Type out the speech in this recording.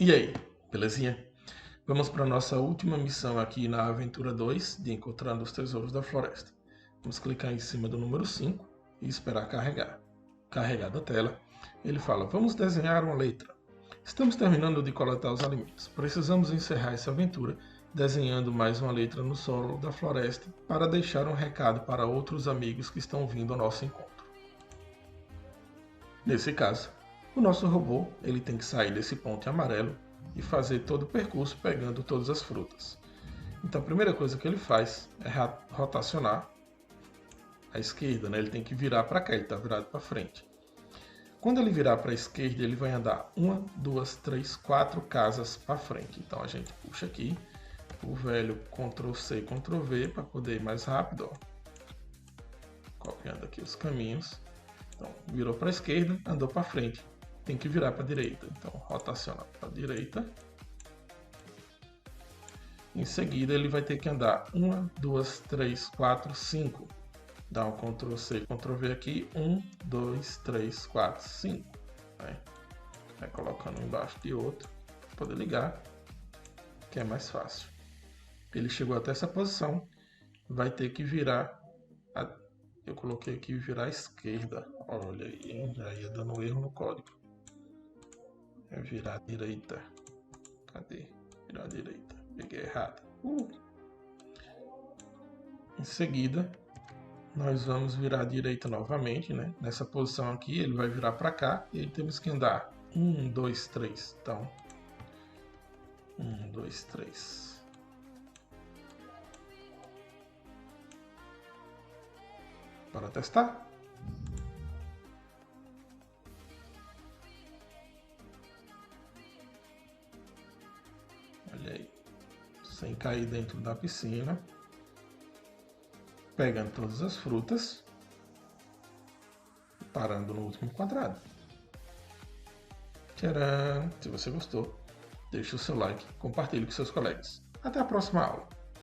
E aí, belezinha? Vamos para a nossa última missão aqui na Aventura 2 de Encontrando os Tesouros da Floresta. Vamos clicar em cima do número 5 e esperar carregar. Carregada a tela, ele fala, vamos desenhar uma letra. Estamos terminando de coletar os alimentos. Precisamos encerrar essa aventura desenhando mais uma letra no solo da floresta para deixar um recado para outros amigos que estão vindo ao nosso encontro. Nesse caso, o nosso robô ele tem que sair desse ponto amarelo e fazer todo o percurso pegando todas as frutas. Então a primeira coisa que ele faz é rotacionar à esquerda, né? Ele tem que virar para cá, ele está virado para frente. Quando ele virar para a esquerda, ele vai andar 1, 2, 3, 4 casas para frente. Então a gente puxa aqui o velho Ctrl+C, Ctrl+V para poder ir mais rápido. Ó. Copiando aqui os caminhos. Então, virou para a esquerda, andou para frente. Tem que virar para a direita. Então, rotaciona para a direita. Em seguida, ele vai ter que andar 1, 2, 3, 4, 5. Dá um Ctrl+C, Ctrl+V aqui. 1, 2, 3, 4, 5. Vai colocando um embaixo de outro para poder ligar, que é mais fácil. Ele chegou até essa posição, vai ter que virar. Eu coloquei aqui virar à esquerda. Olha aí, hein? Já ia dando erro no código. É virar à direita. Cadê? Virar à direita. Peguei errado. Em seguida, nós vamos virar à direita novamente, né? Nessa posição aqui, ele vai virar para cá e aí temos que andar 1, 2, 3. Então, 1, 2, 3. Para testar. Olha aí. Sem cair dentro da piscina. Pegando todas as frutas. Parando no último quadrado. Tcharam! Se você gostou, deixe o seu like, compartilhe com seus colegas. Até a próxima aula.